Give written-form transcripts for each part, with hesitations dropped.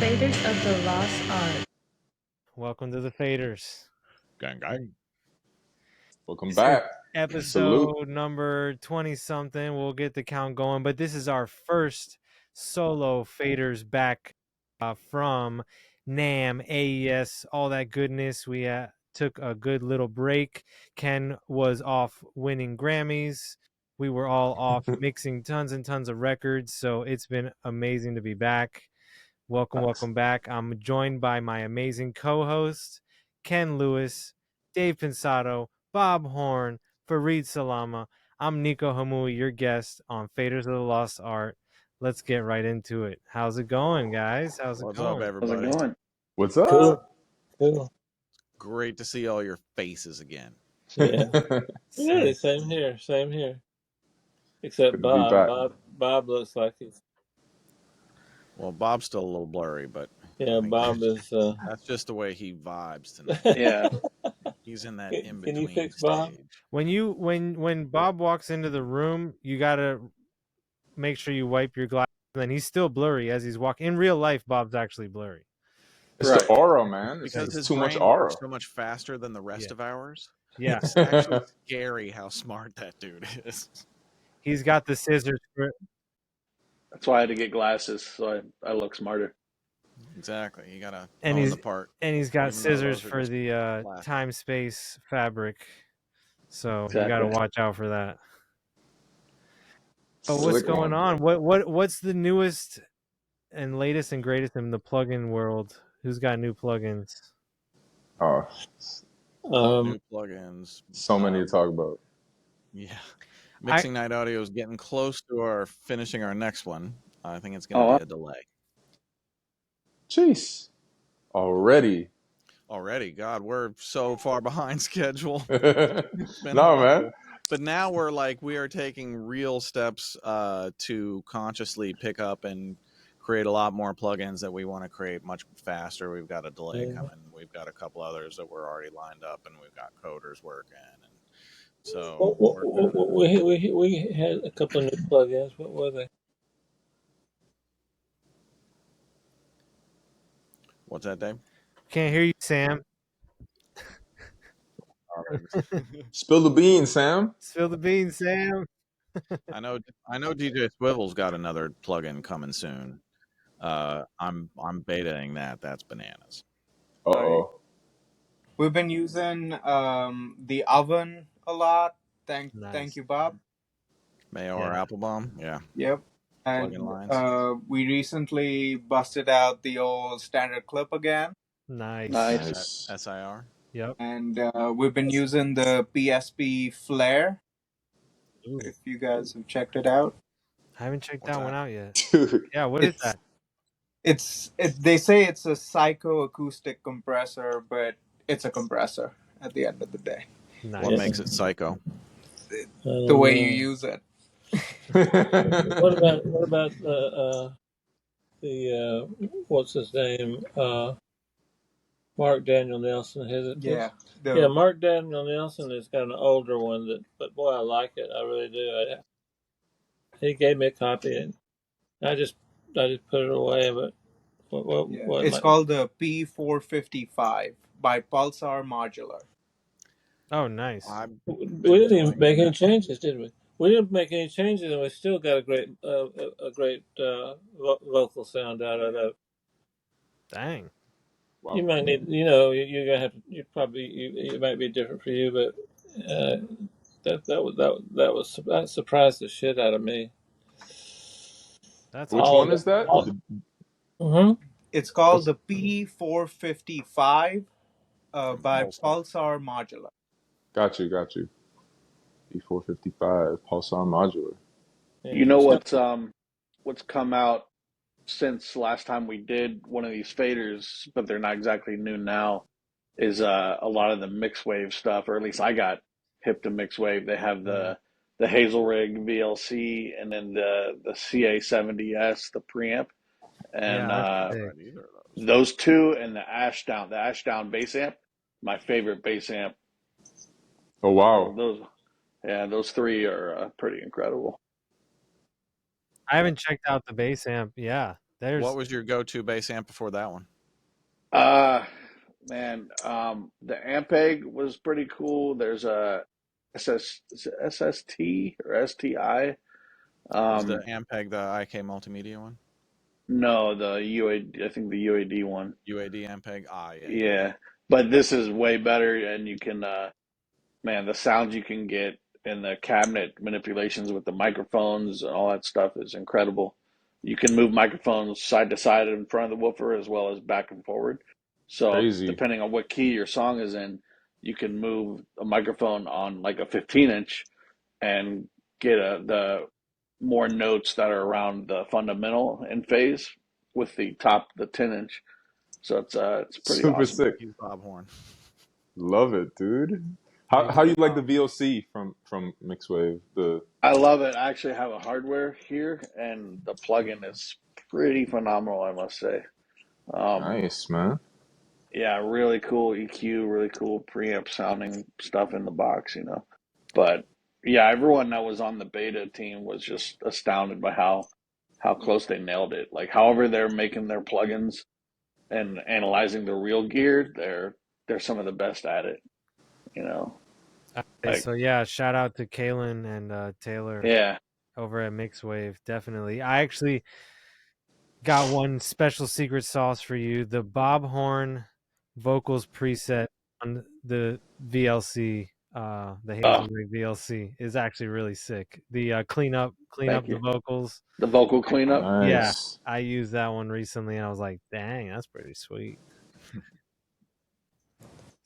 Faders of the Lost Art. Welcome to the Faders. Gang, gang. Welcome This back. is episode Salute. number 20-something. We'll get the count going, but this is our first solo Faders back from NAMM, AES, all that goodness. We took a good little break. Ken was off winning Grammys. We were all off mixing tons and tons of records, so it's been amazing to be back. Welcome back. I'm joined by my amazing co-host, Ken Lewis, Dave Pensado, Bob Horn, Fareed Salamah. I'm Nico Hamui, your guest on Faders of the Lost Art. Let's get right into it. How's it going, guys? How's it What's going? up, everybody? How's it going? What's up? Cool. Great to see all your faces again. Yeah. Yeah, same here. Except Good to be back. Bob looks like he's. Well, Bob's still a little blurry, but Yeah, Bob is. that's just the way he vibes tonight. Yeah. He's in that Can in-between you fix stage. Bob? When Bob walks into the room, you gotta make sure you wipe your glasses. And he's still blurry as he's walking. In real life, Bob's actually blurry. It's the aura, man. Because It's his too much brain aura. works so much faster than the rest of ours. Yeah, It's actually scary how smart that dude is. he's got the scissors for. That's why I had to get glasses, so I look smarter. Exactly. You gotta And own he's- the part. And he's got Even though scissors those are for just the plastic. time-space fabric. So Exactly. you got to watch out for that. But what's Slick going one. on? What's the newest and latest and greatest in the plugin world? Who's got new plugins? Oh, New plugins. so many to talk about. Yeah. Mixing Night Audio is getting close to finishing our next one. I think it's going to be a delay. Jeez. Already. God, we're so far behind schedule. No, man. But now we are taking real steps to consciously pick up and create a lot more plugins that we want to create much faster. We've got a delay coming. We've got a couple others that we're already lined up, and we've got coders working. And so we had a couple of new plugins. What were they? What's that, Dave? Can't hear you, Sam. Spill the beans, Sam. Spill the beans, Sam. I know DJ Swivel's got another plugin coming soon. I'm betaing that. That's bananas. Uh-oh. We've been using the oven a lot. Thank you, Bob. Mayo or Applebaum, yeah. Yep. And Plugin lines. we recently busted out the old standard clip again. Nice. SIR. Yep. And we've been using the PSP Flare. Ooh. If you guys have checked it out. I haven't checked What's that one that? out yet. Dude. Yeah, what is that? They say it's a psychoacoustic compressor, but it's a compressor at the end of the day. Nice. What makes it psycho? The way you use it. What about the what's his name? Mark Daniel Nelson. Yeah. Mark Daniel Nelson has got an older one but boy, I like it. I really do. He gave me a copy and I just put it away. But what it's called the P455 by Pulsar Modular. Oh, nice. We didn't even make any changes, did we? We didn't make any changes, and we still got a great vocal sound out of it. Dang. Wow. You might need, you're gonna have to. It might be different for you, but that surprised the shit out of me. That's Which one is that? It's called the P455 by Pulsar Modular. Got you. P455, Pulsar Modular. You know what's come out since last time we did one of these faders, but they're not exactly new now, is a lot of the mixed wave stuff, or at least I got hip to mixed wave. They have the Hazelrig VLC and then the CA70S, the preamp, and those two and the Ashdown bass amp, my favorite bass amp. Oh wow! Those three are pretty incredible. I haven't checked out the bass amp. Yeah, There's What was your go-to bass amp before that one? Man, the Ampeg was pretty cool. There's a SST or STI. Is the Um, Ampeg the IK Multimedia one? no, the UAD, I think the UAD one. UAD Ampeg? Yeah. Yeah, but this is way better, and you can, man, the sounds you can get and the cabinet manipulations with the microphones and all that stuff is incredible. You can move microphones side to side in front of the woofer as well as back and forward. So Crazy. depending on what key your song is in, you can move a microphone on like a 15-inch and get the more notes that are around the fundamental in phase with the 10-inch. So it's pretty Super awesome. sick. Use Bob Horn. Love it, dude. Big How you like the Bob. VOC from Mixwave? The I love it. I actually have a hardware here, and the plugin is pretty phenomenal, I must say. Um, nice, man. yeah, really cool EQ, really cool preamp sounding stuff in the box, you know. But yeah, everyone that was on the beta team was just astounded by how close they nailed it. Like, however they're making their plugins and analyzing the real gear, they're some of the best at it, you know. Okay, Like, so yeah, shout out to Kalen and Taylor yeah. over at Mixwave. Definitely. I actually got one special secret sauce for you. The Bob Horn vocals preset on the VLC, the Oh, Hazelrig VLC is actually really sick. The clean up thank the you. vocals. The vocal cleanup. Yeah, Nice. I used that one recently and I was like, dang, that's pretty sweet.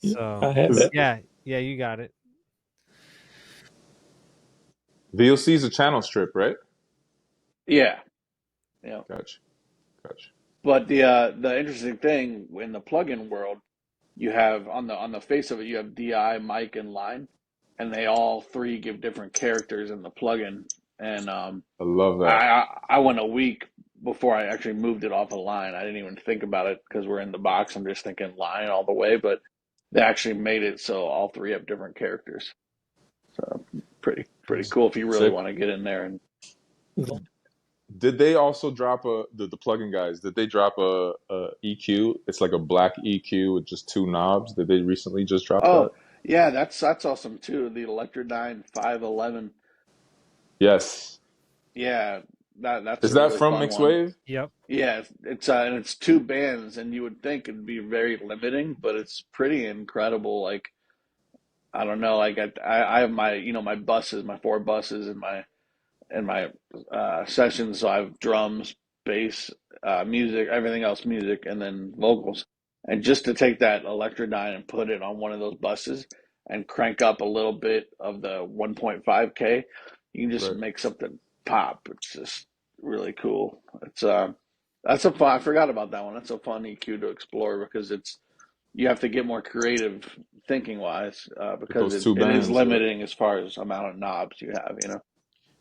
So I have Is it. yeah, you got it. VOC is a channel strip, right? Yeah. Yeah. Gotcha. Gotcha. But the interesting thing in the plugin world, you have on the face of it, you have DI, mic, and line, and they all three give different characters in the plugin. And I love that. I went a week before I actually moved it off a line. I didn't even think about it because we're in the box. I'm just thinking line all the way, but they actually made it so all three have different characters. So pretty cool if you really Sick. want to get in there and Did they also drop the plugin guys? Did they drop a EQ? It's like a black EQ with just two knobs. Did they recently just drop that? oh yeah, that's awesome too. The Electrodyne 511. Yes. Yeah, that's Is a that really from fun one. Mixwave? Yep. Yeah, it's and it's two bands, and you would think it'd be very limiting, but it's pretty incredible. Like, I don't know, like I have my my buses, my four buses, in my sessions. So I have drums, bass, music, everything else, music, and then vocals. And just to take that Electrodyne and put it on one of those buses and crank up a little bit of the 1.5K, you can just Right. make something pop. It's just really cool. It's that's a fun. I forgot about that one. That's a fun EQ to explore because you have to get more creative thinking wise With because those two it is bands, right? limiting as far as amount of knobs you have.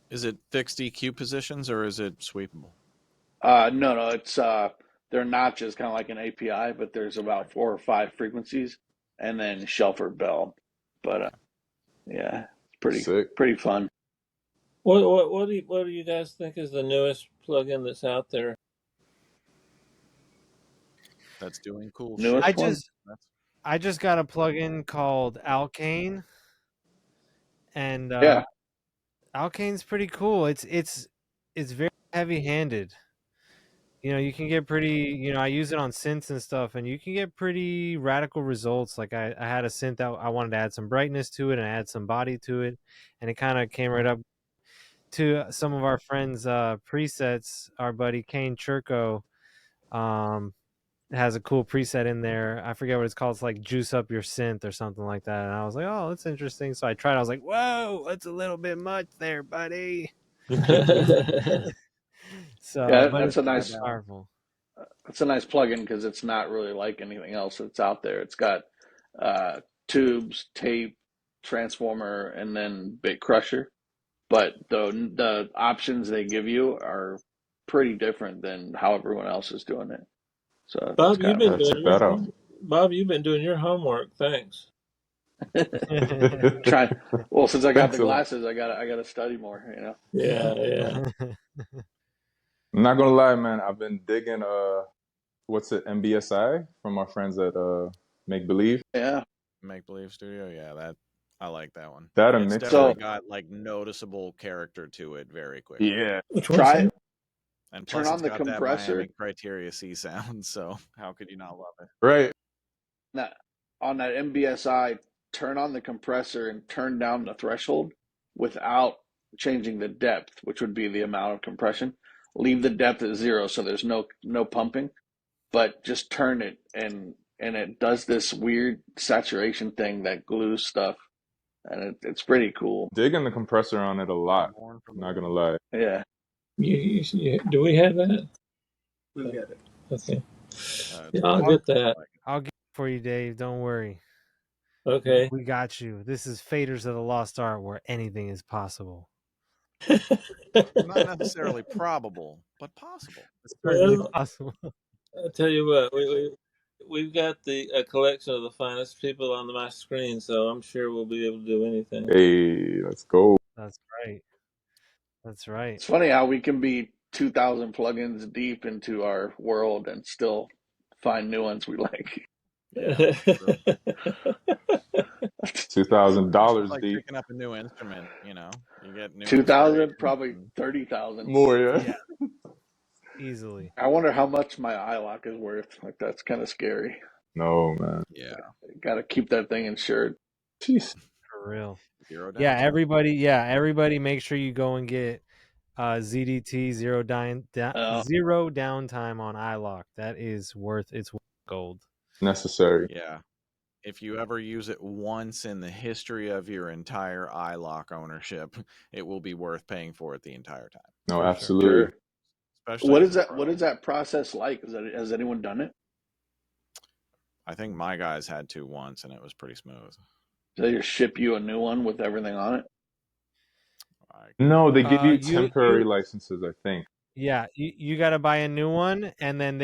Is it fixed EQ positions or is it sweepable? No, it's they're not just kind of like an API, but there's about 4 or 5 frequencies, and then shelf or bell. But yeah, it's Sick. pretty fun. What do you guys think is the newest plugin that's out there? That's doing cool Newest shit. one? I just got a plugin called Alkane, and Yeah. Alkane's pretty cool. It's very heavy-handed. You can get pretty. I use it on synths and stuff, and you can get pretty radical results. Like I had a synth that I wanted to add some brightness to it and add some body to it, and it kind of came right up to some of our friends' presets. Our buddy Kane Churko has a cool preset in there. I forget what it's called. It's like juice up your synth or something like that. And I was like, oh, that's interesting. So I tried. I was like, whoa, that's a little bit much there, buddy. So Yeah, but that's a it's nice powerful. It's a nice plugin because it's not really like anything else that's out there. It's got tubes, tape, transformer, and then bit crusher. But the options they give you are pretty different than how everyone else is doing it. So it's Bob, kind you've of been fun. doing your Bob, you've been doing your homework. Thanks. Try well since I got Thanks the a lot. glasses, I got to study more. Yeah. I'm not gonna lie, man. I've been digging what's it, MBSI from our friends at Make Believe. Yeah. Make Believe Studio, yeah, that I like that one. That a It's mixer. definitely So got like noticeable character to it very quickly. Yeah. Which one's try that? And turn plus, on it's the got that Miami compressor. Criteria C sound, so how could you not love it? Right. Now, on that MBSI, turn on the compressor and turn down the threshold without changing the depth, which would be the amount of compression. Leave the depth at 0 so there's no pumping, but just turn it and it does this weird saturation thing that glues stuff, and it's pretty cool. Digging the compressor on it a lot. Born from I'm the not gonna West. lie. Yeah. Do we have that? We'll get it. Okay. It's Yeah, I'll pretty get that. like it. I'll get it for you, Dave. Don't worry. Okay. We got you. This is Faders of the Lost Art, where anything is possible. Not necessarily probable, but possible. It's certainly Well, possible. I'll tell you what, we've got a collection of the finest people on my screen, so I'm sure we'll be able to do anything. Hey, let's go. That's right. That's right. It's funny how we can be 2,000 plugins deep into our world and still find new ones we like. Yeah, true. $2,000 It's like deep. picking up a new instrument, you know. You get new 2,000, inspiration. probably 30,000. More, yeah. Yeah. Easily. I wonder how much my iLok is worth. Like, that's kind of scary. No, man. Yeah. Got to keep that thing insured. Jeez. For real. Zero Yeah, downtime. everybody make sure you go and get ZDT zero downtime on iLok. That is worth its gold. Necessary. Yeah. If you ever use it once in the history of your entire iLok ownership, it will be worth paying for it the entire time. No, For absolutely. Sure. Especially What as is a that? pro. What is that process like? Has anyone done it? I think my guys had to once, and it was pretty smooth. Do they just ship you a new one with everything on it? No, they give you You temporary licenses, I think. yeah, you got to buy a new one, and then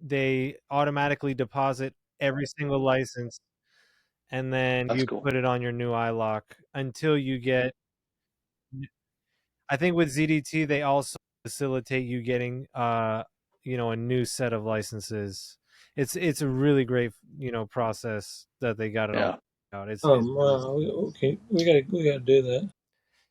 they automatically deposit every single license, and then That's you cool. put it on your new iLok until you get. I think with ZDT they also facilitate you getting a new set of licenses. It's a really great process that they got it Yeah. all out. It's wow. Okay, we gotta do that.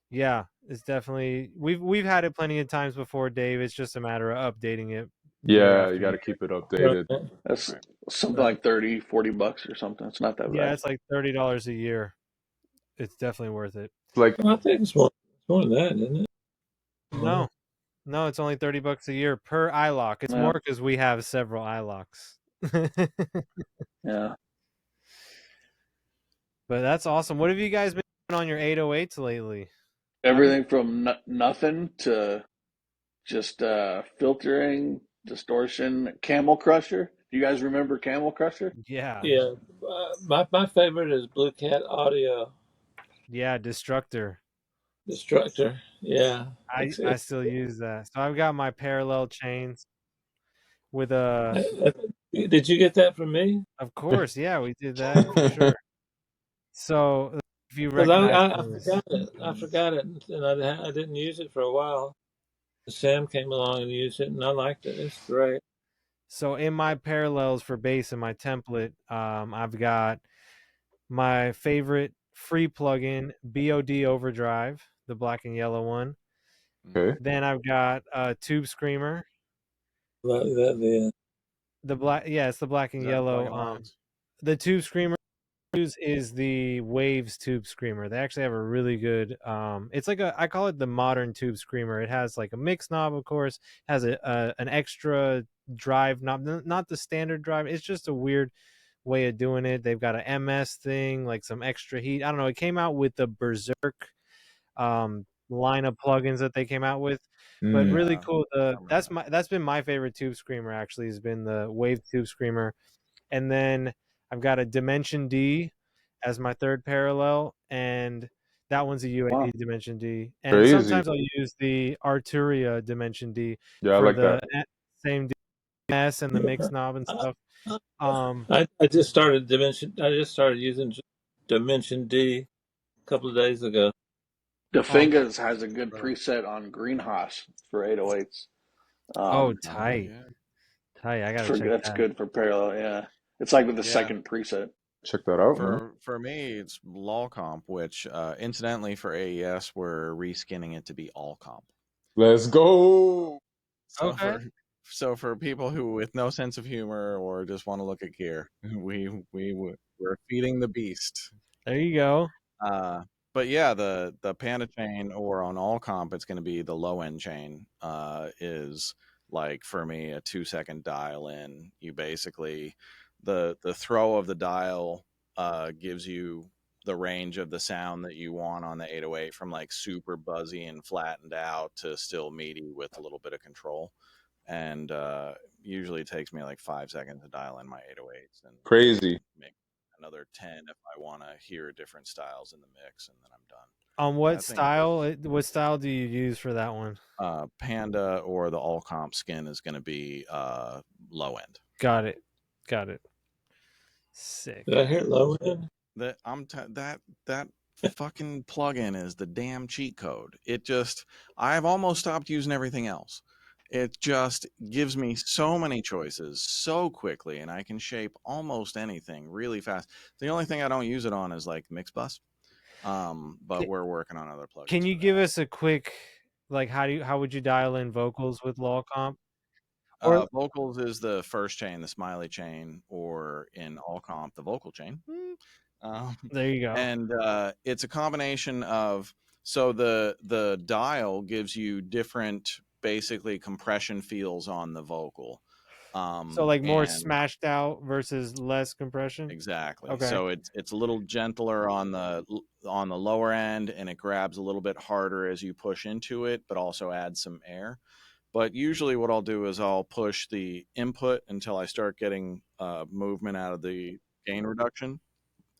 yeah, it's definitely we've had it plenty of times before, Dave. It's just a matter of updating it. Yeah, you got to keep it updated. Right. That's Right. something like 30, 40 bucks or something. It's not that Yeah, bad. it's like $30 a year. It's definitely worth it. It's like Well, I think it's more than that, isn't it? No, it's only $30 a year per iLok. It's Yeah. more because we have several iLoks. Yeah. But that's awesome. What have you guys been doing on your 808s lately? Everything from nothing to just filtering, distortion, Camel Crusher. Do you guys remember Camel Crusher? Yeah. Yeah. My favorite is Blue Cat Audio Yeah, Destructor. Destructor. Yeah. I still use that. So I've got my parallel chains with a. Did you get that from me? Of course, yeah, we did that for sure. So if you Because recognize I forgot it. I forgot it, and I didn't use it for a while. Sam came along and used it, and I liked it. It's great. So in my parallels for bass in my template, I've got my favorite free plugin, BOD Overdrive, the black and yellow one. okay. Then I've got Tube Screamer. The The black, yeah, it's the black and Is that Black and yellow. Whites? The Tube Screamer is the Waves Tube Screamer. They actually have a really good. It's like I call it the modern Tube Screamer. It has like a mix knob, of course. Has an extra drive knob, not the standard drive. It's just a weird way of doing it. They've got an MS thing, like some extra heat. I don't know. It came out with the Berserk line of plugins that they came out with, but really Yeah, cool. I remember That's been my favorite Tube Screamer. Actually, has been the Wave Tube Screamer, and then I've got a Dimension D as my third parallel, and that one's a UAD Wow. Dimension D. And Crazy. sometimes I'll use the Arturia Dimension D Yeah, I for like the that. same MS and the mix knob and stuff. I just started Dimension. I just started using Dimension D a couple of days ago. The Fingers has a good preset on Greenhouse for 808s. Oh, Um, tight. yeah. Tight. I gotta check that's that. good for parallel. Yeah, it's like with the Yeah. second preset. Check that out, man. For me, it's law comp, which incidentally for AES we're reskinning it to be all comp. Let's go. So Okay. for people who with no sense of humor or just want to look at gear, we're feeding the beast. There you go. But yeah, the Panda chain or on all comp, it's going to be the low end chain. Is like for me a 2 second dial in. You basically the throw of the dial gives you the range of the sound that you want on the 808 from like super buzzy and flattened out to still meaty with a little bit of control. And usually it takes me like 5 seconds to dial in my 808s and Crazy. make another 10 if I want to hear different styles in the mix, and then I'm done. On what That thing style? What style do you use for that one? Panda or the all comp skin is going to be low end. Got it. Got it. Sick. Did I hear low end? That that fucking plugin is the damn cheat code. I've almost stopped using everything else. It just gives me so many choices so quickly, and I can shape almost anything really fast. The only thing I don't use it on is like Mixbus. But we're working on other plugins. Can you give us a quick, like, how would you dial in vocals with law comp? Or vocals is the first chain, the smiley chain, or in all comp, the vocal chain. There you go. And it's a combination of, so the dial gives you different basically compression feels on the vocal. So like more and smashed out versus less compression. Exactly. Okay. So it's a little gentler on the lower end, and it grabs a little bit harder as you push into it, but also adds some air. But usually what I'll do is I'll push the input until I start getting movement out of the gain reduction.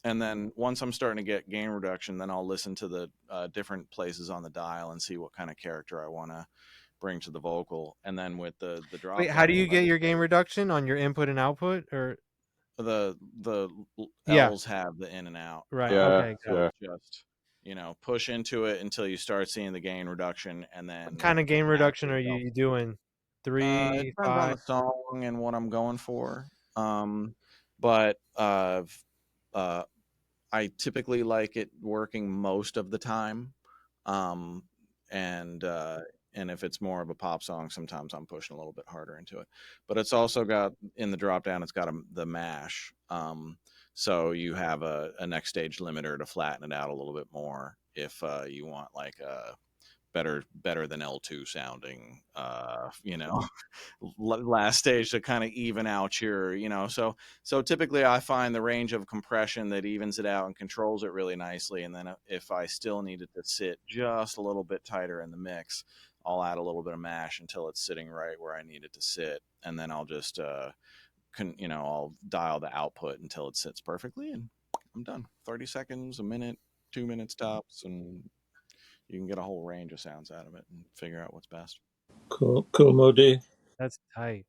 And then once I'm starting to get gain reduction, then I'll listen to the different places on the dial and see what kind of character I want to bring to the vocal. And then with the drop Wait, how do down, you get your gain reduction on your input and output? Or the yeah, L's have the in and out. right. Yeah, Okay. yeah. Just push into it until you start seeing the gain reduction, and then What kind of gain reduction are itself. you doing? It 3, depends on 5? the song and what I'm going for. But I typically like it working most of the time. Um, and if it's more of a pop song, sometimes I'm pushing a little bit harder into it. But it's also got in the drop down, it's got the mash. So you have a next stage limiter to flatten it out a little bit more if you want like a better than L2 sounding, last stage to kind of even out your, so typically I find the range of compression that evens it out and controls it really nicely. And then if I still need it to sit just a little bit tighter in the mix, I'll add a little bit of mash until it's sitting right where I need it to sit. And then I'll just, I'll dial the output until it sits perfectly, and I'm done. 30 seconds, a minute, 2 minutes tops, and you can get a whole range of sounds out of it and figure out what's best. Cool, Modi. That's tight.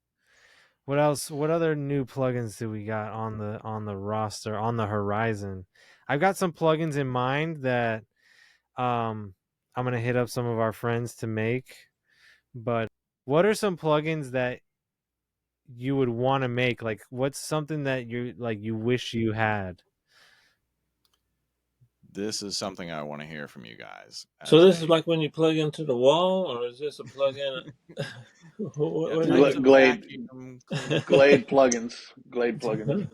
What else? What other new plugins do we got on the roster, on the horizon? I've got some plugins in mind that I'm gonna hit up some of our friends to make. But what are some plugins that you would want to make? Like, what's something that you wish you had? This is something I want to hear from you guys. So this is like when you plug into the wall, or is this a plug-in? Glade Glade plugins. Glade plugins.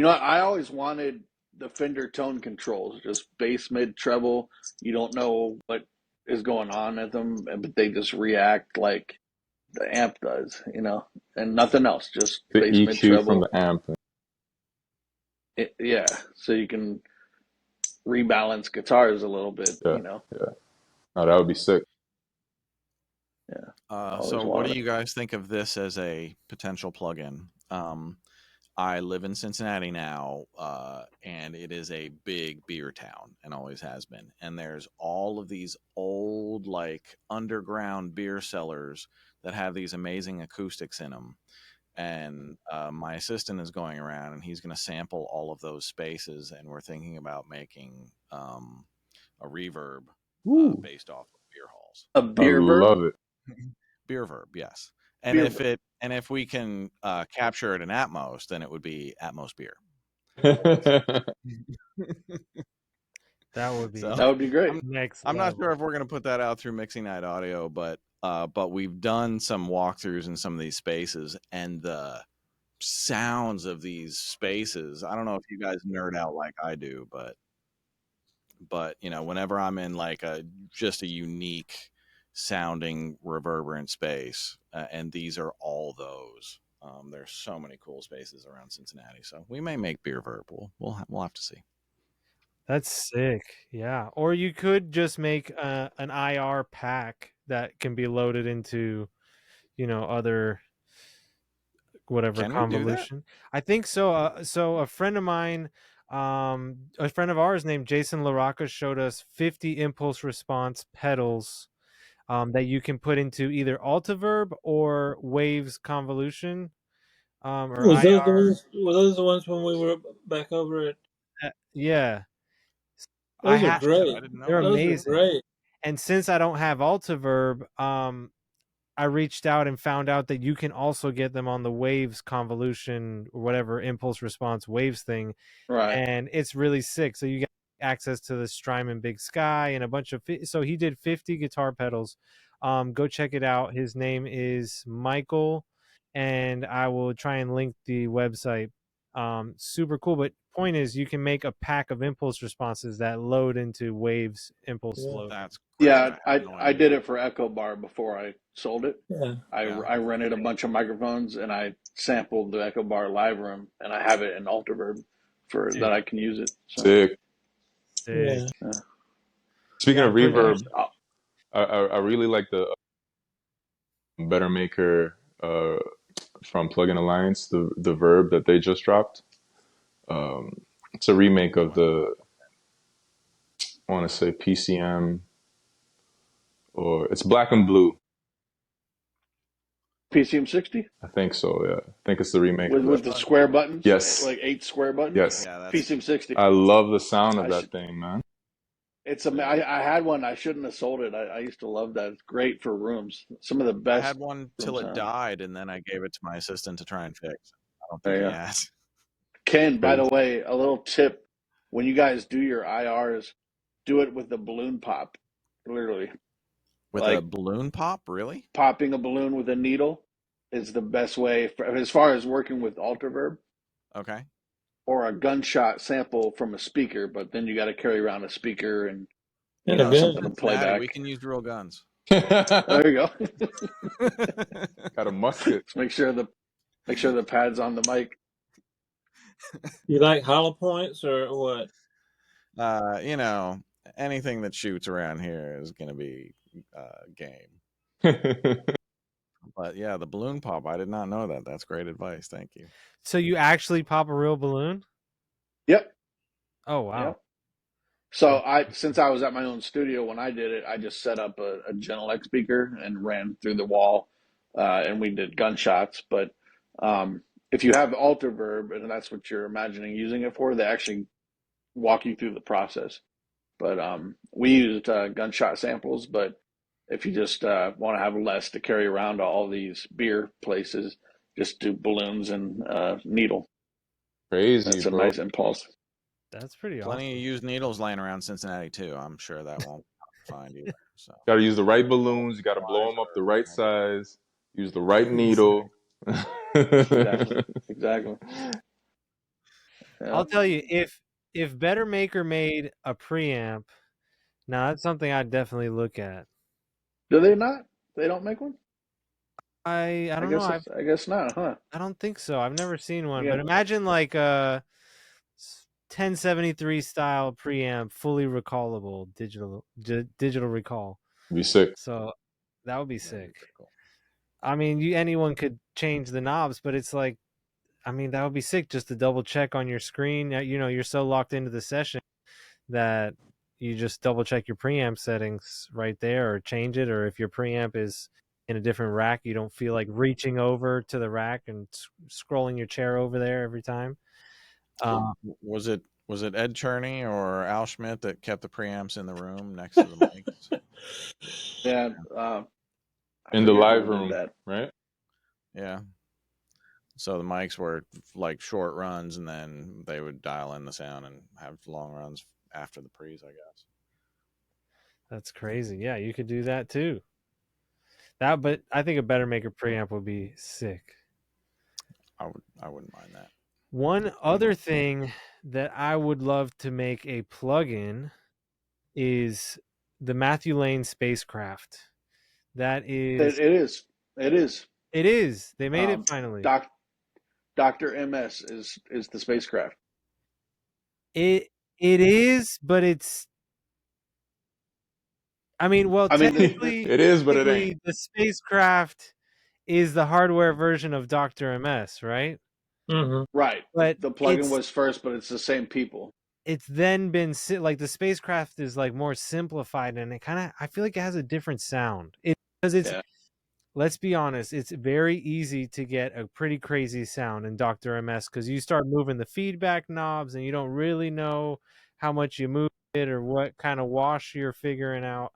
I always wanted the Fender tone controls, just bass, mid, treble. You don't know what is going on at them, but they just react like the amp does, and nothing else, just The bass, mid, EQ from treble. the amp. Yeah, so you can rebalance guitars a little bit, Yeah. Oh, that would be sick. Yeah. So what do you guys think of this as a potential plugin? I live in Cincinnati now, and it is a big beer town and always has been. And there's all of these old, like, underground beer cellars that have these amazing acoustics in them. And my assistant is going around, and he's going to sample all of those spaces. And we're thinking about making a reverb based off of beer halls. A I beer love verb? it. Beer verb, yes. And Beer if verb. if we can capture it in Atmos, then it would be Atmos beer. That would be So That would be great. next I'm not level. sure if we're going to put that out through Mixing Night Audio, but we've done some walkthroughs in some of these spaces, and the sounds of these spaces. I don't know if you guys nerd out like I do, but you know, whenever I'm in like just a unique sounding reverberant space, and these are all those. There's so many cool spaces around Cincinnati, so we may make beer verb. We'll have to see. That's sick. Yeah. Or you could just make an IR pack that can be loaded into, other whatever Can we do that? convolution. I think so. So a friend of mine, a friend of ours named Jason LaRocca showed us 50 impulse response pedals that you can put into either Altiverb or Waves convolution or Was those the IR. ones? Were those the ones when we were back over at? Yeah. Those are Oh, shit, great. I didn't know They're that. Those are amazing. great. And since I don't have Altiverb, I reached out and found out that you can also get them on the Waves convolution or whatever impulse response Waves thing, Right. and it's really sick. So you get access to the Strymon Big Sky and a bunch of. So he did 50 guitar pedals. Go check it out. His name is Michael, and I will try and link the website. Super cool. But point is, you can make a pack of impulse responses that load into Waves impulse Yeah. load. That's great. Yeah, I had no I idea. did it for Echo Bar before I sold it. Yeah. I rented a bunch of microphones and I sampled the Echo Bar live room, and I have it in Alterverb for that I can use it. So Sick. Sick. Yeah. Speaking Yeah, of but reverb, yeah. I really like the Better Maker from Plugin Alliance, the Verb that they just dropped. It's a remake of the, I want to say PCM, or it's Black and Blue. PCM 60 I think so. Yeah, I think it's the remake of with that. the square buttons. Yes. Like 8 square buttons. Yes. Yeah, that's PCM 60. I love the sound of I that should. thing, man. It's I had one. I shouldn't have sold it. I used to love that. It's great for rooms. Some of the I best had one till room it sound. died, and then I gave it to my assistant to try and fix. I don't There think you he go. has. Ken, by the way, a little tip: when you guys do your IRs, do it with the balloon pop. Literally, With like a balloon pop, really? popping a balloon with a needle is the best way as far as working with Alterverb. Okay. Or a gunshot sample from a speaker, but then you got to carry around a speaker and And No, something to play Cincinnati, back. we can use real guns. There you go. Got a musket. Just make sure the pad's on the mic. You like hollow points or what? You know, anything that shoots around here is going to be game. But yeah, the balloon pop, I did not know that. That's great advice. Thank you. so you actually pop a real balloon? Yep. Oh wow. Yep. So since I was at my own studio when I did it, I just set up a Genelec speaker and ran through the wall, and we did gunshots. But if you have Alterverb and that's what you're imagining using it for, they actually walk you through the process. But we used gunshot samples. But if you just want to have less to carry around to all these beer places, just do balloons and needle. Crazy, That's a bro. nice impulse. That's pretty Plenty awesome. of used needles laying around Cincinnati too. I'm sure that won't find either. So Got to use the right balloons. You got to blow them up the right size. Use the right needle. Exactly. Yeah. I'll tell you, if Better Maker made a preamp, now that's something I'd definitely look at. Do they not? They don't make one? I don't know. I guess not, huh? I don't think so. I've never seen one. Yeah. But imagine like a 1073 style preamp, fully recallable, digital recall. Be sick. So that would be sick. that'd be pretty cool. I mean, anyone could change the knobs, but it's like, I mean, that would be sick just to double check on your screen. You're so locked into the session that you just double check your preamp settings right there, or change it. Or if your preamp is in a different rack, you don't feel like reaching over to the rack and scrolling your chair over there every time. Was it Ed Cherney or Al Schmidt that kept the preamps in the room next to the mics? Yeah. in the forget live who did room, that. right? Yeah. So the mics were like short runs, and then they would dial in the sound and have long runs after the pre's, I guess. That's crazy. Yeah, you could do that too. But I think a Better Maker preamp would be sick. I wouldn't mind that. One other thing that I would love to make a plugin is the Matthew Lane spacecraft. That is, It is. it is. They made it Um, finally. Dr. MS is the spacecraft. It is, but it's. I mean, well, I mean, technically, It is, but it ain't. the spacecraft is the hardware version of Dr. MS, right? Mm-hmm. right. But The plugin was first, but it's the same people. it's then been like the spacecraft is like more simplified, and it kind of, I feel like it has a different sound. Because it's, Yeah. let's be honest, it's very easy to get a pretty crazy sound in Dr. MS because you start moving the feedback knobs and you don't really know how much you move it or what kind of wash you're figuring out.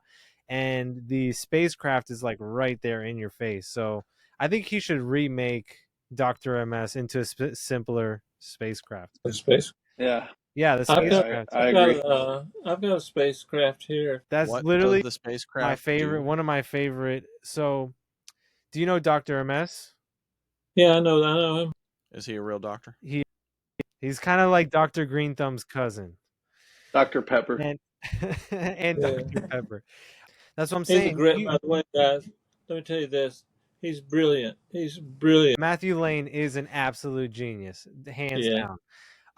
And the spacecraft is like right there in your face. So I think he should remake Dr. MS into a simpler spacecraft. Space. Yeah. Yeah, the spacecraft. I agree. I've got a spacecraft here. That's What literally does the spacecraft my favorite. do? One of my favorite. So, do you know Dr. MS? Yeah, I know him. Is he a real doctor? He's kind of like Dr. Green Thumb's cousin, Dr. Pepper. and and Yeah. Dr. Pepper. That's what I'm He's a saying. great. By the way, guys, let me tell you this. He's brilliant. He's brilliant. Matthew Lane is an absolute genius, hands Yeah. down.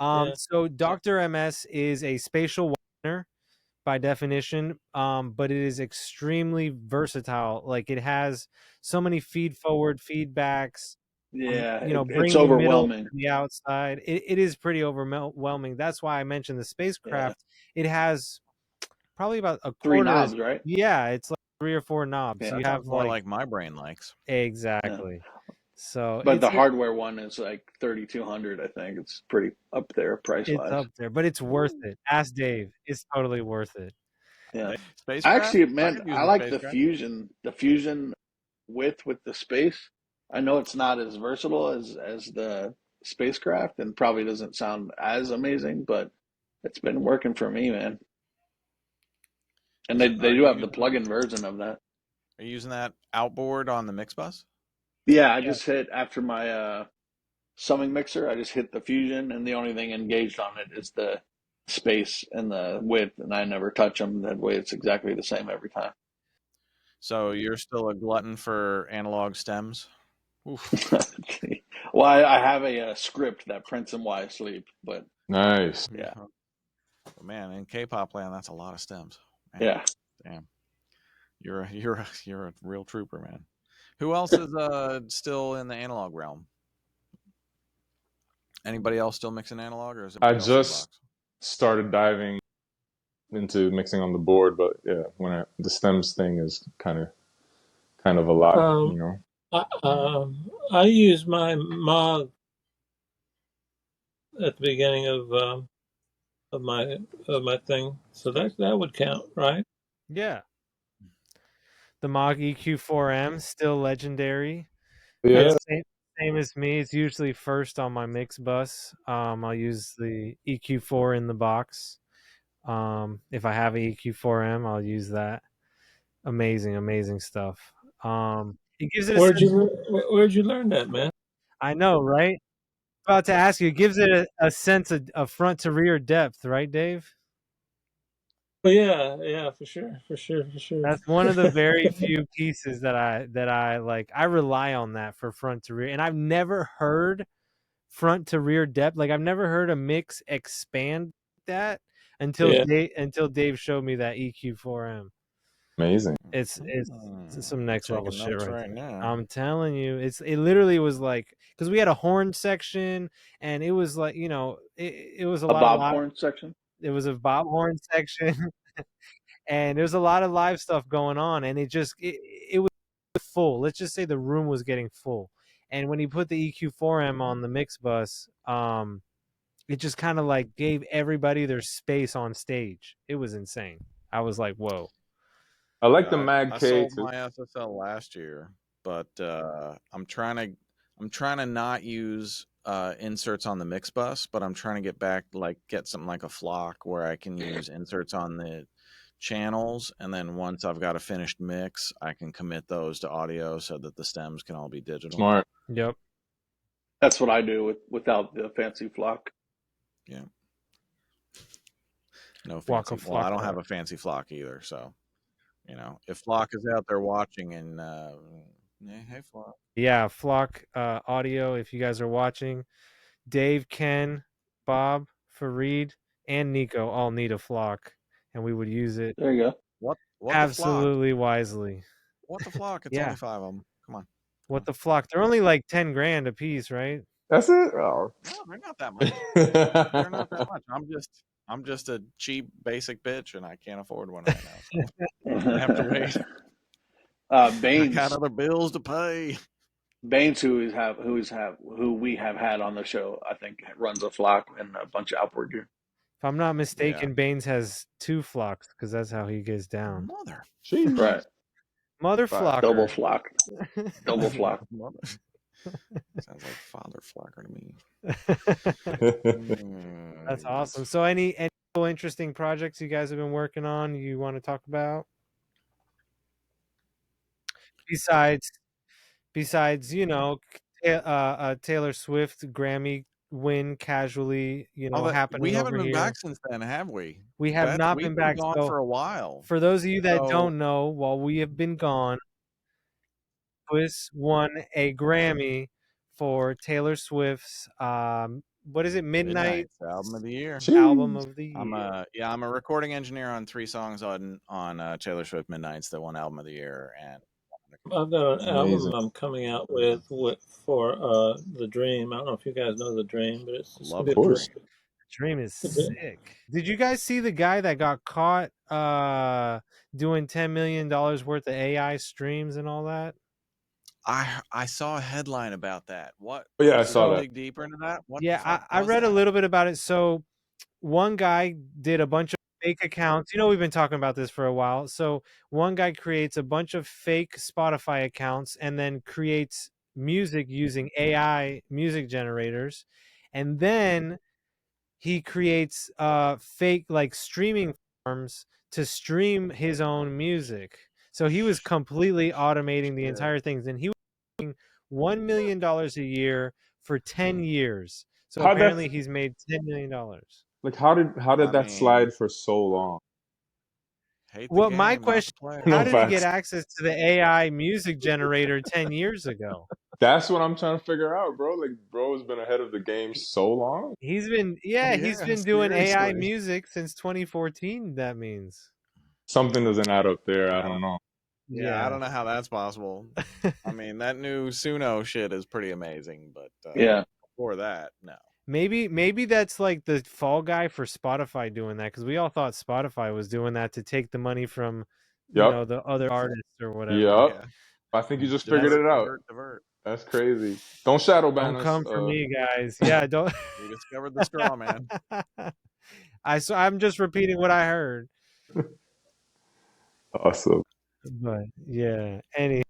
Yeah. So Dr. MS is a spatial widener by definition, but it is extremely versatile. Like it has so many feed forward feedbacks. Yeah. It's Bring the middle overwhelming. to the outside. It is pretty overwhelming. That's why I mentioned the spacecraft. It has probably about a 3 quarter. knobs, right? Yeah, it's like 3 or 4 knobs. Yeah. You Sounds have more like my brain likes. exactly. So But the hardware one is like 3,200, I think. It's pretty up there price it's wise. up there, but it's worth it. Ask Dave. It's totally worth it. Yeah. Spacecraft? Actually, I man, could use I a like spacecraft. the fusion width with the space. I know it's not as versatile as the spacecraft and probably doesn't sound as amazing, but it's been working for me, man. And they do have the plug-in version of that. Are you using that outboard on the mix bus? Yeah, I just hit after my summing mixer, I just hit the fusion, and the only thing engaged on it is the space and the width, and I never touch them. That way it's exactly the same every time. So you're still a glutton for analog stems? Oof. Well, I have a script that prints them while I sleep, but Nice. yeah. But man, in K-pop land, that's a lot of stems. Man, Yeah. damn. You're a real trooper, man. Who else is still in the analog realm? Anybody else still mixing analog, or is it? I just started diving into mixing on the board, but yeah, the stems thing is kind of a lot, you know. I use my Mog at the beginning of my thing, so that would count, right? Yeah. The Mog EQ4M, still legendary. Yeah. Same as me. It's usually first on my mix bus. I'll use the EQ4 in the box. If I have an EQ4M, I'll use that. Amazing stuff. It gives it Where'd you learn that, man? I know, right? About to ask you. It gives it a sense of front to rear depth, right, Dave? Well, yeah, for sure. That's one of the very few pieces that I like. I rely on that for front to rear, and I've never heard front to rear depth. Like I've never heard a mix expand that until Dave showed me that EQ4M. Amazing. It's some next level shit right now. I'm telling you, it literally was like, because we had a horn section, and it was like, it was a lot Bob of horn section. It was a Bob horn section, and there's a lot of live stuff going on, and it was full. Let's just say the room was getting full, and when he put the EQ4M on the mix bus, it just kind of like gave everybody their space on stage. It was insane. I was like, whoa. I like the I, Mag I K sold too. my SSL last year, but I'm trying to not use inserts on the mix bus, but I'm trying to get back, like get something like a Flock where I can use inserts on the channels, and then once I've got a finished mix, I can commit those to audio so that the stems can all be digital. Smart. Yep. That's what I do without the fancy flock. Yeah. No Waka fancy. Well, I don't Flocka. have a fancy Flock either, so if Flock is out there watching, and hey Flock. Yeah, Flock audio. If you guys are watching, Dave, Ken, Bob, Fareed, and Nico all need a Flock, and we would use it There you go. What the Flock? absolutely wisely. What the Flock? It's Yeah. only 5 of them. Come on. What the Flock? They're only like 10 grand a piece, right? That's it. Oh. No, they're not that much. They're not that much. I'm just a cheap basic bitch, and I can't afford one right now. So I have to wait. I Baines, got other bills to pay. Baines, who we have had on the show, I think runs a flock and a bunch of Outboard gear. If I'm not mistaken, Baines has 2 Flocks because that's how he gets down. Mother. Jeez. Right. Mother Right. Flocker. Double flock. Double flock. Mother. Sounds like Father Flocker to me. That's awesome. So any cool, interesting projects you guys have been working on you want to talk about? Besides, Taylor Swift Grammy win casually, happening we haven't over been here. back since then, have we? We have not We've been back. gone So for a while. for those of you that So- don't know, while we have been gone, Swiss won a Grammy for Taylor Swift's what is it, Midnight album of the year. album of the year. I'm a recording engineer on 3 songs on Taylor Swift Midnights that won album of the year, and I've got an album Amazing. I'm coming out with for The Dream. I don't know if you guys know The Dream, but it's Love gonna be Of course. Dream is sick. Did you guys see the guy that got caught doing $10 million worth of AI streams and all that? I saw a headline about that. What? Oh, yeah, I Did saw you that. dig deeper into that? What Yeah, the fuck I was read a that? little bit about it. So one guy did a bunch of fake accounts. We've been talking about this for a while. So one guy creates a bunch of fake Spotify accounts and then creates music using AI music generators. And then he creates fake like streaming farms to stream his own music. So he was completely automating the entire thing. And he was making $1 million a year for 10 years. So How'd that- apparently he's made $10 million. Like, how did that mean- slide for so long? Hate the Well, game, my not the question, player. No how did he facts. get access to the AI music generator 10 years ago? That's what I'm trying to figure out, bro. Like, bro's been ahead of the game so long. He's been doing AI music since 2014, that means. Something doesn't add up there. I don't know. Yeah, I don't know how that's possible. I mean, that new Suno shit is pretty amazing, but Yeah. before that, no. Maybe that's like the fall guy for Spotify doing that, because we all thought Spotify was doing that to take the money from Yep. the other artists or whatever. Yep. Yeah. I think you just figured it out. Divert. That's crazy. Don't shadow ban Don't us. come for me, guys. Yeah, don't. We discovered the straw, man. I'm just repeating what I heard. Awesome. But yeah, anyway.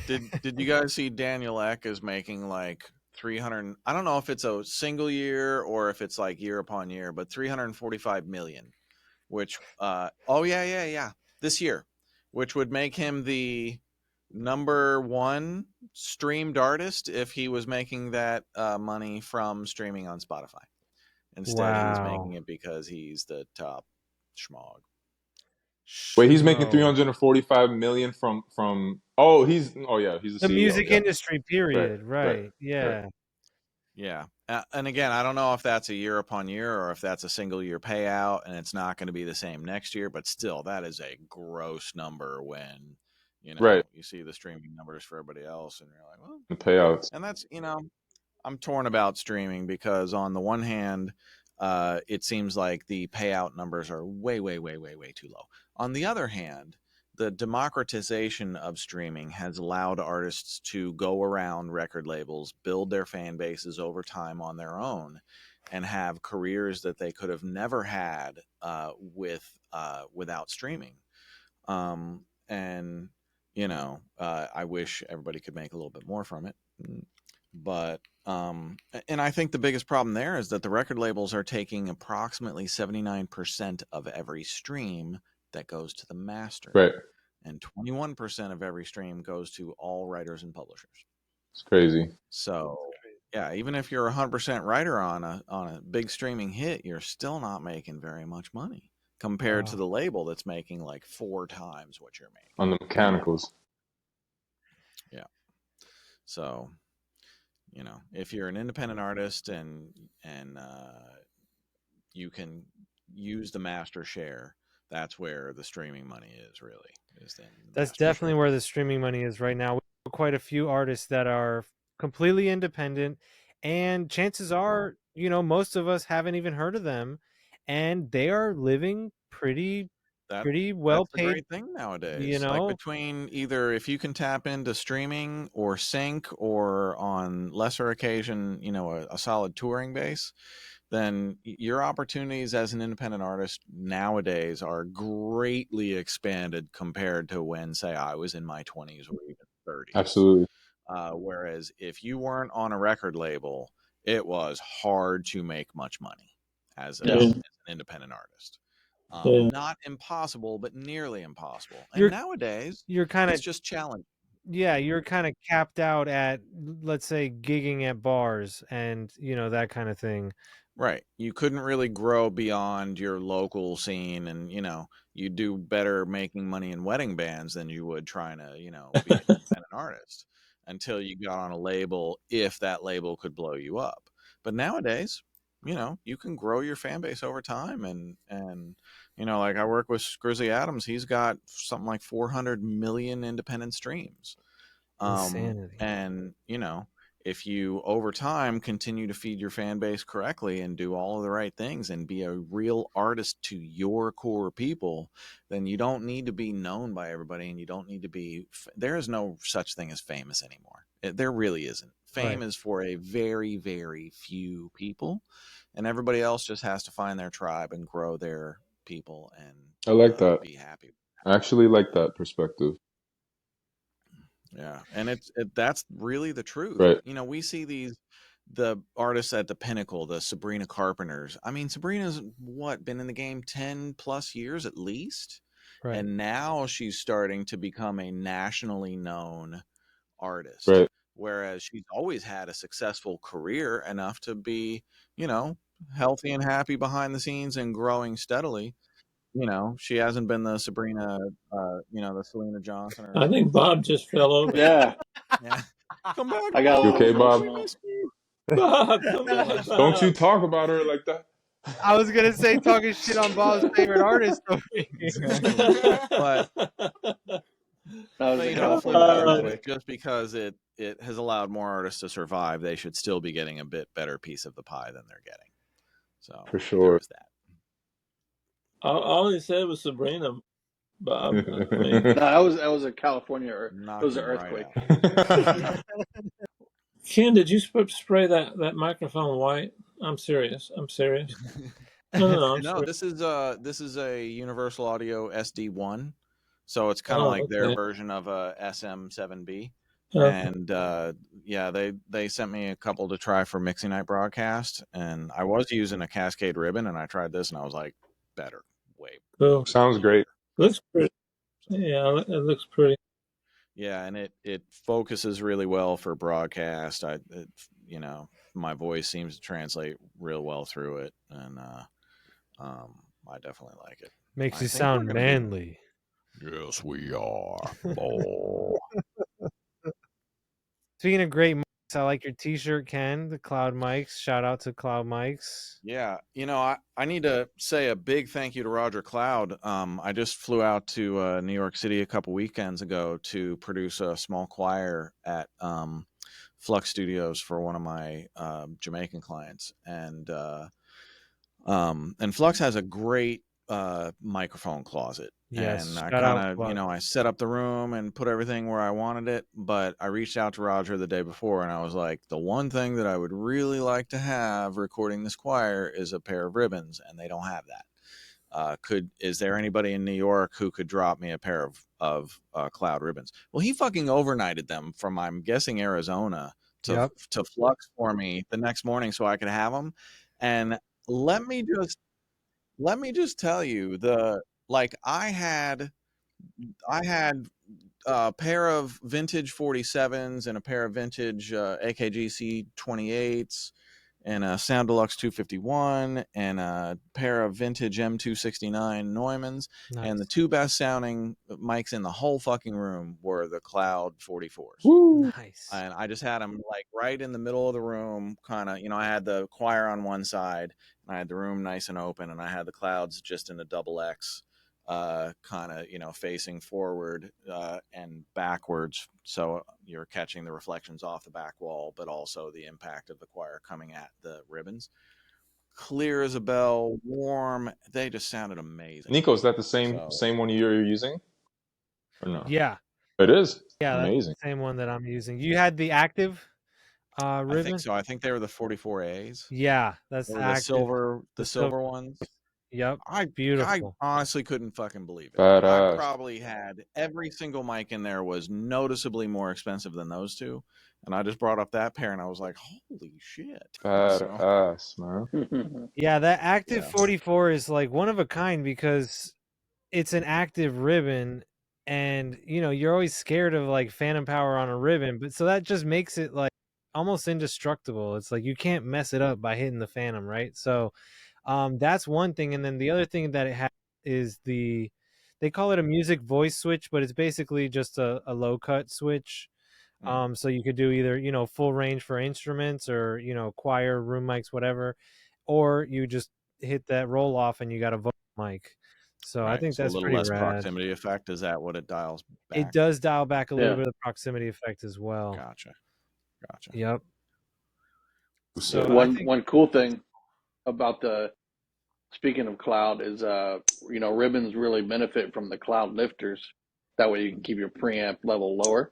Did you guys see Daniel Ek is making like 300? I don't know if it's a single year or if it's like year upon year, but 345 million, which this year, which would make him the number 1 streamed artist if he was making that money from streaming on Spotify. Instead, he's making it because he's the top schmog. Wait, he's making 345 million from he's the CEO, music yeah. industry, period. Right. Yeah. Right. Yeah. And again, I don't know if that's a year upon year or if that's a single year payout and it's not going to be the same next year, but still, that is a gross number when, you see the streaming numbers for everybody else and you're like, well, The payouts. and that's, I'm torn about streaming because on the one hand, it seems like the payout numbers are way, way, way, way, way too low. On the other hand, the democratization of streaming has allowed artists to go around record labels, build their fan bases over time on their own, and have careers that they could have never had without streaming. and you know, I wish everybody could make a little bit more from it, but and I think the biggest problem there is that the record labels are taking approximately 79% of every stream that goes to the master, Right. and 21% of every stream goes to all writers and publishers. It's crazy. So yeah, even if you're 100% writer on a big streaming hit, you're still not making very much money compared to the label that's making like 4 times what you're making on the mechanicals. Yeah. So, you know, if you're an independent artist and you can use the master share, that's where the streaming money is really. That's definitely where the streaming money is right now. We have quite a few artists that are completely independent, and chances are, you know, most of us haven't even heard of them, and they are living pretty well That's the paid. great thing nowadays. You know, like between either if you can tap into streaming or sync, or on lesser occasion, you know, a solid touring base, then your opportunities as an independent artist nowadays are greatly expanded compared to when, say, I was in my 20s or even 30s. Absolutely. Whereas if you weren't on a record label, it was hard to make much money as an independent artist. Not impossible, but nearly impossible. And nowadays, you're kind of it's just challenging. Yeah, you're kind of capped out at, let's say, gigging at bars and, you know, that kind of thing. Right. You couldn't really grow beyond your local scene, and, you know, you do better making money in wedding bands than you would trying to, you know, be an independent artist until you got on a label, if that label could blow you up. But nowadays, you know, you can grow your fan base over time, and you know, like I work with Grizzly Adams, he's got something like 400 million independent streams. Insanity. And, you know, if you over time continue to feed your fan base correctly and do all of the right things and be a real artist to your core people, then you don't need to be known by everybody, and you don't need to be, there is no such thing as famous anymore. There really isn't. Fame is for a very, very few people, and everybody else just has to find their tribe and grow their people and I like that. be happy. I actually like that perspective. Yeah, and that's really the truth. Right. You know, we see the artists at the pinnacle, the Sabrina Carpenters. I mean, Sabrina's been in the game 10 plus years at least. Right. And now she's starting to become a nationally known artist. Right. Whereas she's always had a successful career enough to be, you know, healthy and happy behind the scenes and growing steadily. You know, she hasn't been the Sabrina, you know, the Selena Johnson. I think Bob just fell over. Yeah. Come back. I got a You little okay, Bob? emotional. Bob, come on, Bob. Don't you talk about her like that. I was gonna say talking shit on Bob's favorite artist. But you know, flip it real quick, just because it has allowed more artists to survive, they should still be getting a bit better piece of the pie than they're getting. So for sure. There's that. All he said was Sabrina, Bob. I mean, No, that was a California. It was an earthquake. Right. Ken, did you spray that microphone white? I'm serious. No, No, this is a Universal Audio SD1, so it's kind of like their version of a SM7B. And yeah, they sent me a couple to try for mixing night broadcast, and I was using a Cascade ribbon, and I tried this, and I was like, better, way cool. Sounds great. Looks pretty. Yeah, it looks pretty. Yeah, and it focuses really well for broadcast. You know, my voice seems to translate real well through it, and I definitely like it. Makes you sound manly. Yes, we are. Oh. Speaking of great mics, I like your t-shirt, Ken, the Cloud Mics. Shout out to Cloud Mics. Yeah, you know, I need to say a big thank you to Roger Cloud. I just flew out to New York City a couple weekends ago to produce a small choir at Flux Studios for one of my Jamaican clients, and Flux has a great microphone closet. Yes, and I kind of, you know, I set up the room and put everything where I wanted it, but I reached out to Roger the day before, and I was like, the one thing that I would really like to have recording this choir is a pair of ribbons, and they don't have that. is there anybody in New York who could drop me a pair of cloud ribbons? Well, he fucking overnighted them from, I'm guessing, Arizona to Flux for me the next morning so I could have them. And let me just tell you, I had a pair of vintage 47s and a pair of vintage AKG C28s and a Sound Deluxe 251 and a pair of vintage M269 Neumanns. Nice. And the two best sounding mics in the whole fucking room were the Cloud 44s. Woo. Nice. And I just had them like right in the middle of the room, kind of, I had the choir on one side and I had the room nice and open, and I had the Clouds just in a double X, kind of, facing forward and backwards. So you're catching the reflections off the back wall, but also the impact of the choir coming at the ribbons. Clear as a bell, warm. They just sounded amazing. Nico, is that the same one you're using? Or no? Yeah. It is? Yeah, amazing. that's the same one that I'm using. You had the active ribbon? I think so. I think they were the 44As. Yeah, that's or the the silver ones. Yep. I Beautiful. honestly couldn't fucking believe it. Badass. I probably had every single mic in there was noticeably more expensive than those two. And I just brought up that pair and I was like, holy shit. Badass, man. Yeah, that active Yeah. 44 is like one of a kind because it's an active ribbon, and you're always scared of like phantom power on a ribbon, but so that just makes it like almost indestructible. It's like you can't mess it up by hitting the phantom, right? So that's one thing. And then the other thing that it has is they call it a music voice switch, but it's basically just a low cut switch. So you could do either full range for instruments or choir, room mics, whatever, or you just hit that roll off and you got a vocal mic. So Right. I think So that's a little pretty less rad. proximity effect. Is that what it dials back? It does dial back a little Yeah. bit of the proximity effect as well. Gotcha. Yep. So So one cool thing about speaking of cloud is ribbons really benefit from the cloud lifters. That way you can keep your preamp level lower,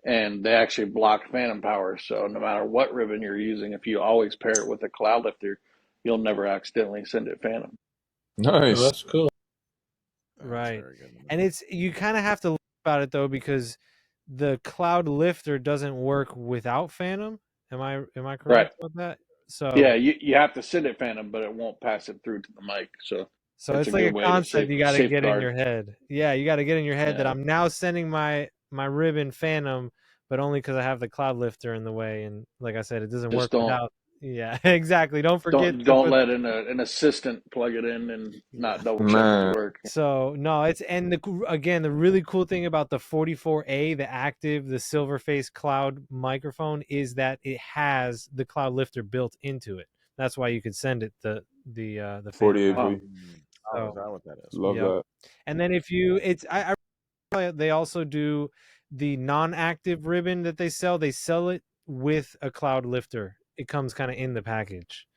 and they actually block phantom power. So no matter what ribbon you're using, if you always pair it with a cloud lifter, you'll never accidentally send it phantom. nice. Oh, that's cool. That's right. very good. And you kind of have to look about it though, because the cloud lifter doesn't work without phantom. Am I correct Right. about that? So Yeah, you have to send it phantom, but it won't pass it through to the mic. So it's like a good way to concept you got to get in safeguard. your head. Yeah, you got to get in your head that Yeah. I'm now sending my ribbon phantom, but only because I have the cloud lifter in the way. And like I said, it doesn't work without. Yeah, exactly. Don't forget. Don't let an assistant plug it in and not double check its work. So no, and the really cool thing about the 44A, the active, the silver face cloud microphone, is that it has the cloud lifter built into it. That's why you could send it the 48V. Wow. Is that what that is? Love that. And then if you, they also do the non-active ribbon that they sell. They sell it with a cloud lifter. It comes kind of in the package.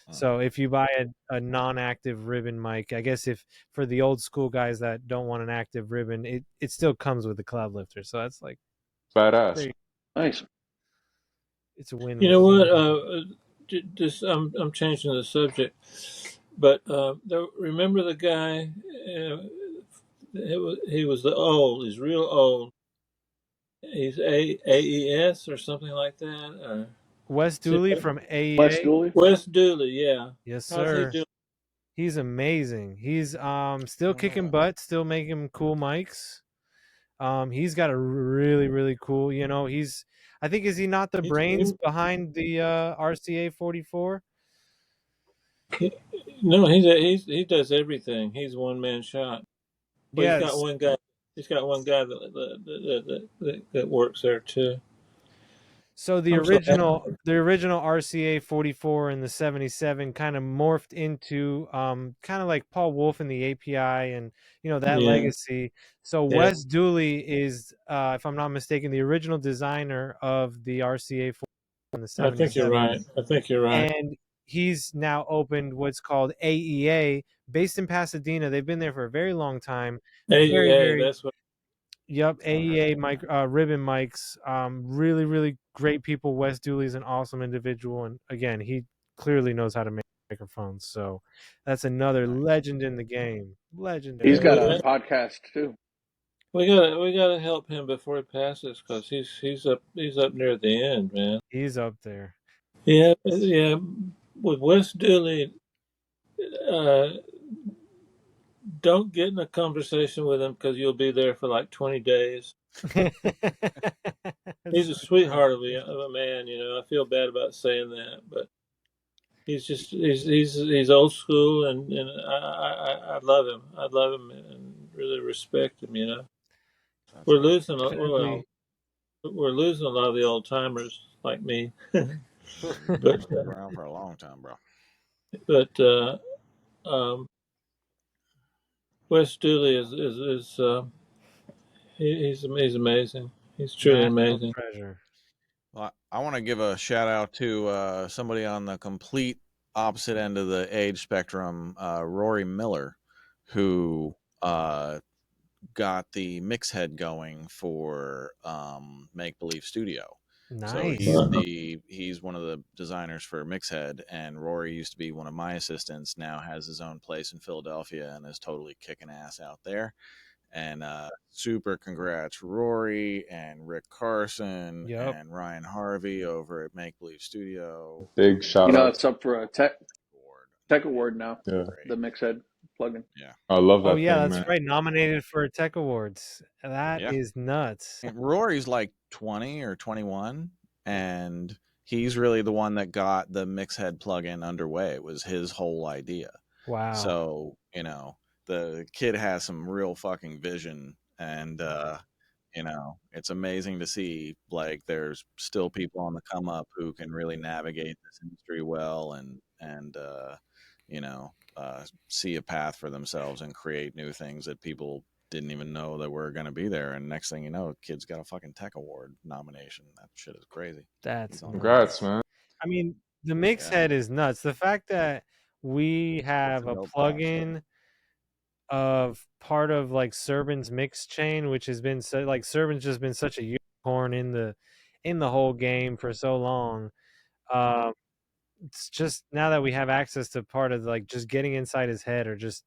So if you buy a non-active ribbon mic, I guess if for the old school guys that don't want an active ribbon, it still comes with the cloud lifter. So that's like Badass. Nice. It's a win. You know what? Just I'm changing the subject, but remember the guy? He was he's real old. He's AES or something like that. Wes Dooley from AEA. Wes Dooley? Wes Dooley, yeah. Yes, How's sir. he doing? He's amazing. He's still kicking butt, still making cool mics. He's got a really, really cool, I think, is he not the brains behind the RCA 44? No, he does everything. He's one man shot. But Yes. he's got one guy that works there too. So the original RCA 44 and the 77 kind of morphed into kind of like Paul Wolf and the API and that legacy. So Wes Dooley is, if I'm not mistaken, the original designer of the RCA 44 and the 77. I think you're right. And he's now opened what's called AEA, based in Pasadena. They've been there for a very long time. AEA, that's what. Yep, AEA ribbon mics. Really, really great people. Wes Dooley's an awesome individual, and again, he clearly knows how to make microphones. So that's another legend in the game. Legendary. He's got a Yeah, podcast too. we gotta help him before he passes because he's up near the end, man. He's up there. Yeah, with Wes Dooley, don't get in a conversation with him because you'll be there for like 20 days. He's a sweetheart of a man, you know. I feel bad about saying that, but he's old school, and I love him. I love him and really respect him, you know. That's We're right. losing Definitely. we're losing a lot of the old timers like me. You've but been around for a long time, bro. um, Wes Dooley he's amazing. He's truly National amazing. treasure. Well, I want to give a shout out to somebody on the complete opposite end of the age spectrum, Rory Miller, who got the mix head going for Make Believe Studio. So Nice. he's one of the designers for Mixhead, and Rory used to be one of my assistants. Now has his own place in Philadelphia and is totally kicking ass out there. And super congrats, Rory and Rick Carson Yep. and Ryan Harvey over at Make Believe Studio. Big shout out. It's up for a tech award now. Yeah, The Mixhead plugin. Yeah. I love that Oh yeah, thing, that's man. right. Nominated for Tech Awards. That Yeah. is nuts. And Rory's like 20 or 21, and he's really the one that got the Mixhead plugin underway. It was his whole idea. Wow. So, you know, the kid has some real fucking vision, and you know, it's amazing to see like there's still people on the come up who can really navigate this industry well and you know, see a path for themselves and create new things that people didn't even know that were going to be there. And next thing you know, kid's got a fucking Tech Award nomination. That shit is crazy. That's Congrats, man. I mean, the mix head is nuts. The fact that we have a dope plugin of part of like Serban's mix chain, which has been so like Serban's just been such a unicorn in the whole game for so long. It's just now that we have access to part of like just getting inside his head or just,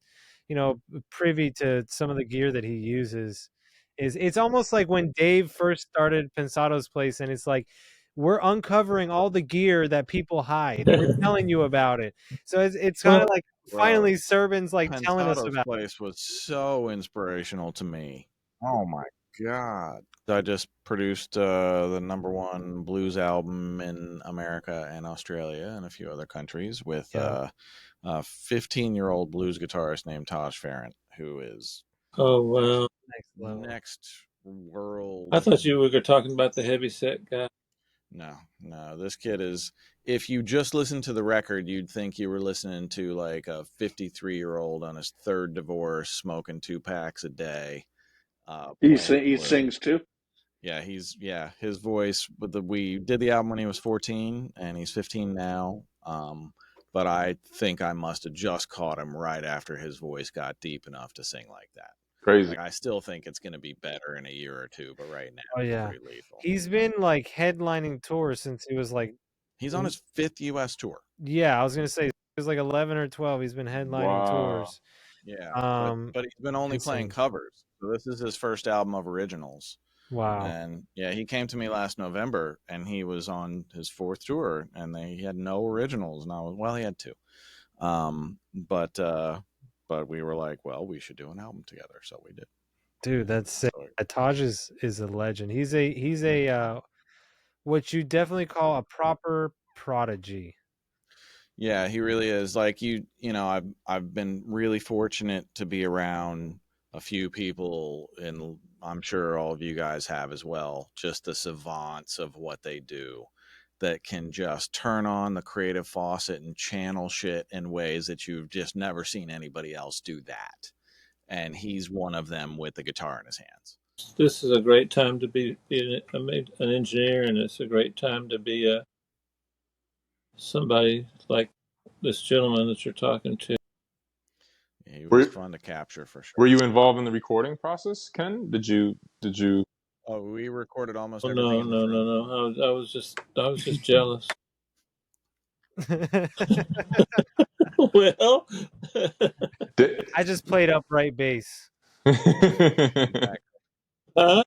you know, privy to some of the gear that he uses it's almost like when Dave first started Pensado's place, and it's like we're uncovering all the gear that people hide. We're telling you about it. So it's kind of like finally Serban's like telling us Pensado's about place was so inspirational to me. Oh my god. I just produced the #1 blues album in America and Australia and a few other countries with a 15-year-old blues guitarist named Taj Farrant, who is Oh wow, next world. I thought you were talking about the heavy set guy. No, this kid is, if you just listen to the record, you'd think you were listening to like a 53-year-old on his third divorce, smoking 2 packs a day. He sings too. Yeah, his voice. But we did the album when he was 14, and he's 15 now. But I think I must have just caught him right after his voice got deep enough to sing like that. Crazy. Like, I still think it's going to be better in a year or two, but right now, yeah, it's pretty lethal. He's been like headlining tours since he was like. He's on his 5th U.S. tour. Yeah, I was gonna say it was like 11 or 12. He's been headlining tours. Yeah, but he's been only playing covers. So this is his first album of originals. Wow. And yeah, he came to me last November, and he was on his 4th tour, and he had no originals. And he had 2. But we were like, well, we should do an album together, so we did. Dude, that's sick. Taj is a legend. He's a what you definitely call a proper prodigy. Yeah, he really is. Like you know, I've been really fortunate to be around a few people, and I'm sure all of you guys have as well, just the savants of what they do that can just turn on the creative faucet and channel shit in ways that you've just never seen anybody else do that. And he's one of them with the guitar in his hands. This is a great time to be an engineer, and it's a great time to be somebody like this gentleman that you're talking to. He was fun to capture for sure. Were you involved in the recording process, Ken? Did you? Oh, we recorded almost Oh, everything. No. I was just jealous. Well, I just played upright bass. huh?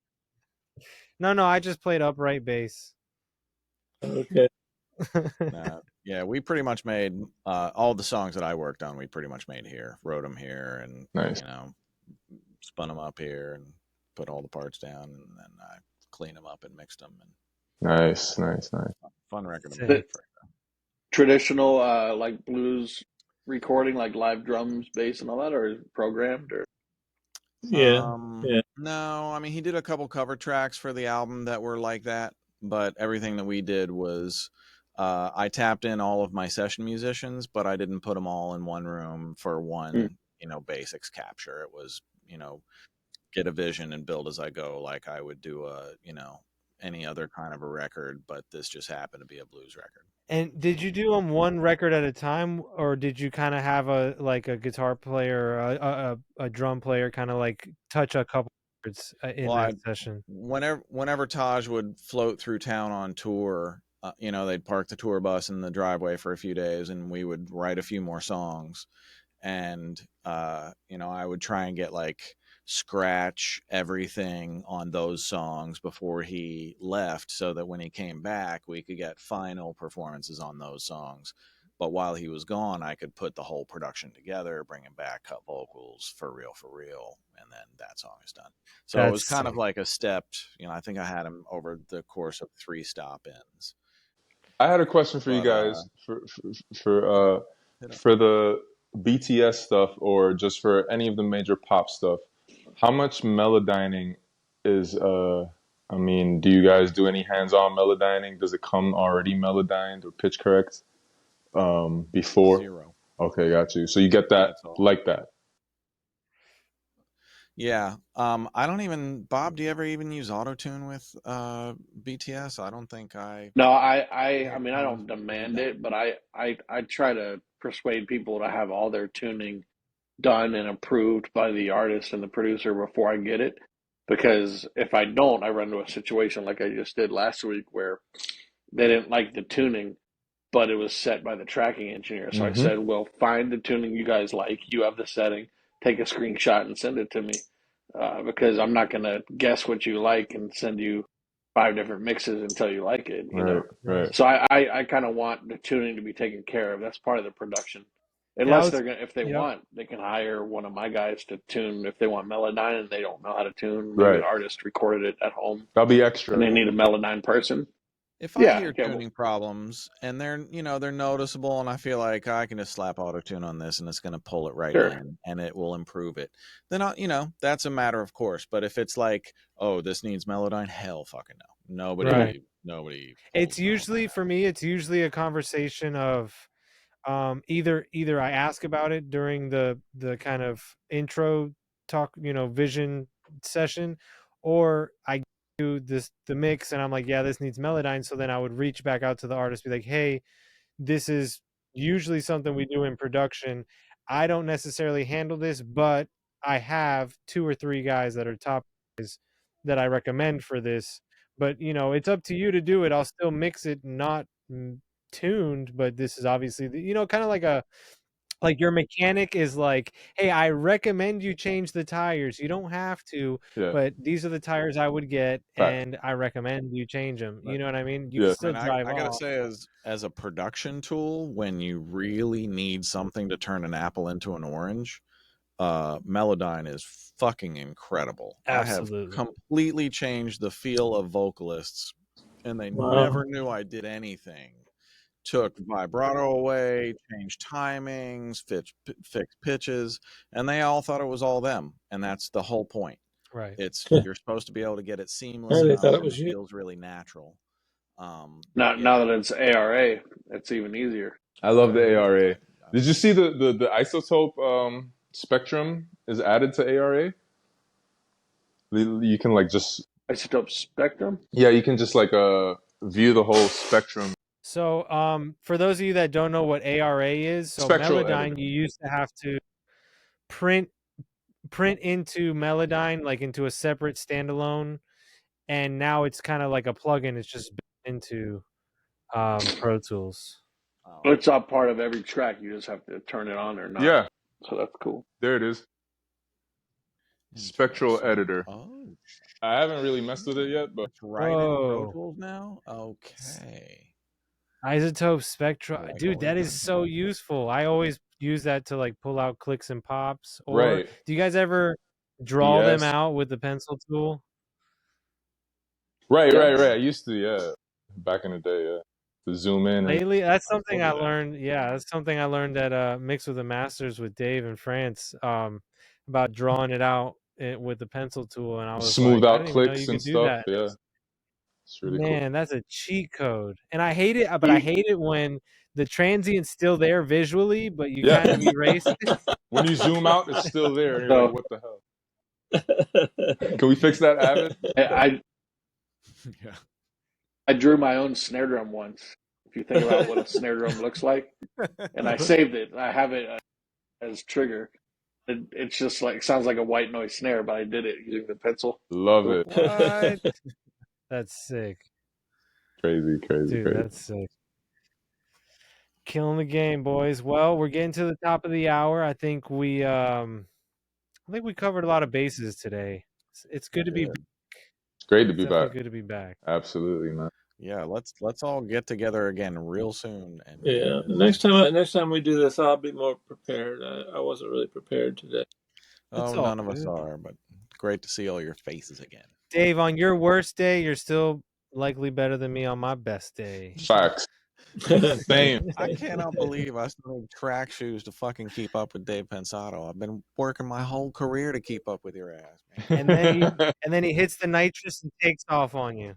No, I just played upright bass. Okay. Yeah, we pretty much made all the songs that I worked on. We pretty much made here, wrote them here, and Nice. spun them up here and put all the parts down, and then I cleaned them up and mixed them. And Nice. fun record to Sick. make. Traditional like blues recording, like live drums, bass, and all that, or is it programmed? Or Yeah. No, I mean he did a couple cover tracks for the album that were like that, but everything that we did was I tapped in all of my session musicians, but I didn't put them all in one room for one, basics capture. It was, get a vision and build as I go, like I would do any other kind of a record, but this just happened to be a blues record. And did you do them one record at a time, or did you kind of have a guitar player, or a drum player, kind of like touch a couple records in that session? Whenever Taj would float through town on tour, they'd park the tour bus in the driveway for a few days, and we would write a few more songs, and I would try and get scratch everything on those songs before he left, so that when he came back we could get final performances on those songs. But while he was gone, I could put the whole production together, bring him back, cut vocals for real, and then that song is done. So it was kind of like a stepped, I think I had him over the course of 3 stop-ins. I had a question for you guys for the BTS stuff, or just for any of the major pop stuff. How much melodyning is do you guys do any hands-on melodyning? Does it come already melodined or pitch correct before? 0. Okay, got you. So you get that like that. Yeah. I don't even, Bob, do you ever even use autotune with BTS? I don't think I. No, I mean I don't demand it, but I try to persuade people to have all their tuning done and approved by the artist and the producer before I get it. Because if I don't, I run into a situation like I just did last week where they didn't like the tuning, but it was set by the tracking engineer. So I said, well, find the tuning you guys like. You have the setting. Take a screenshot and send it to me. Because I'm not going to guess what you like and send you 5 different mixes until you like it, Right. So I kind of want the tuning to be taken care of. That's part of the production. Unless if they want, they can hire one of my guys to tune. If they want Melodyne and they don't know how to tune, maybe an artist recorded it at home. That'll be extra. And they need a Melodyne person. If I hear tuning problems and they're noticeable, and I feel like I can just slap auto-tune on this and it's going to pull it right in and it will improve it, then that's a matter of course. But if it's like, oh, this needs Melodyne, hell fucking no. Nobody. It's usually, for me, it's usually a conversation of either I ask about it during the kind of intro talk, vision session, or I do the mix and I'm like, yeah, this needs Melodyne. So then I would reach back out to the artist, be like, hey, this is usually something we do in production. I don't necessarily handle this, but I have 2 or 3 guys that are top guys that I recommend for this. But it's up to you to do it. I'll still mix it, not tuned, but this is obviously kind of like your mechanic is like, hey, I recommend you change the tires. You don't have to, but these are the tires I would get, and I recommend you change them. You know what I mean? You can still drive I gotta off. say, as a production tool, when you really need something to turn an apple into an orange, Melodyne is fucking incredible. Absolutely. I have completely changed the feel of vocalists, and they never knew I did anything. Took vibrato away, changed timings, fixed pitches, and they all thought it was all them. And that's the whole point. Right. It's you're supposed to be able to get it seamless. They thought it was you. Feels really natural. Now that it's ARA, it's even easier. I love the ARA. Did you see the isotope spectrum is added to ARA? You can just isotope spectrum. Yeah, you can just view the whole spectrum. So, for those of you that don't know what ARA is, so Melodyne, you used to have to print into Melodyne, like into a separate standalone, and now it's kind of like a plugin. It's just built into Pro Tools. Wow. It's a part of every track. You just have to turn it on or not. Yeah, So that's cool. there it is. Spectral Interesting. editor. Oh, I haven't really messed with it yet, but it's right in Pro Whoa. Tools now. Okay. Isotope Spectra. Like Dude, all that these is so things. useful. I always use that to like pull out clicks and pops. Or right. do you guys ever draw them Yes. out with the pencil tool? Right. Yes. I used to, yeah. Back in the day, yeah. To zoom in and Lately, that's something I love that. learned. Yeah, that's something I learned at Mix with the Masters with Dave in France, about drawing it out with the pencil tool. And I was smooth like, I out didn't even know clicks you and could do stuff. that. Yeah. It's really cool. Man, that's a cheat code. And I hate it, but I hate it when the transient's still there visually, but you Yeah. kind of erase it. When you zoom out, it's still there, and you're So like, "What the hell?" Can we fix that, Avid? I Yeah. I drew my own snare drum once. If you think about what a snare drum looks like, and I saved it. I have it as trigger. It's just like sounds like a white noise snare, but I did it using the pencil. Love it. What? That's sick. Crazy. Dude, that's sick. Killing the game, boys. Well, we're getting to the top of the hour. I think we covered a lot of bases today. It's good to be Yeah. back. It's great to It's be definitely back. good to be back. Absolutely, man. Yeah, let's all get together again real soon. And Yeah. Next time we do this, I'll be more prepared. I wasn't really prepared today. It's oh, all none of us good. are, but great to see all your faces again. Dave, on your worst day, you're still likely better than me on my best day. Facts. Same. I cannot believe I still need track shoes to fucking keep up with Dave Pensado. I've been working my whole career to keep up with your ass, man. And then he hits the nitrous and takes off on you.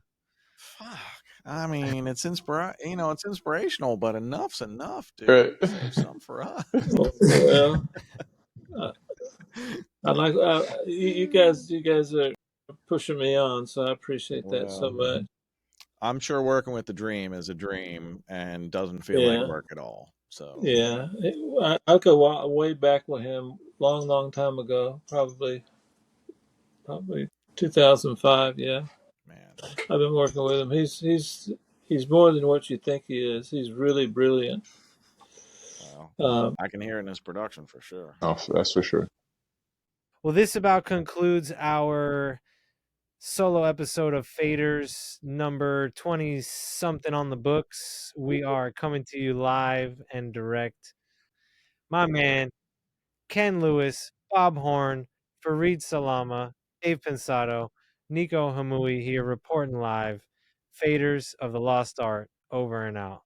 Fuck. I mean, it's inspirational, but enough's enough, dude. Right. Save some for us. Well, I like you guys. You guys are pushing me on, so I appreciate that so much. I'm sure working with the Dream is a dream and doesn't feel like work at all. So yeah, I go way back with him, long time ago, probably 2005. Yeah, man, I've been working with him. He's more than what you think he is. He's really brilliant. Well, I can hear it in his production for sure. Oh, that's for sure. Well, this about concludes our solo episode of Faders, number 20-something on the books. We are coming to you live and direct. My man, Ken Lewis, Bob Horn, Fareed Salamah, Dave Pensado, Nico Hamui here reporting live. Faders of the Lost Art, over and out.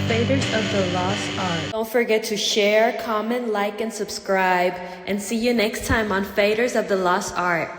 Faders of the Lost Art. Don't forget to share, comment, like, and subscribe. And see you next time on Faders of the Lost Art.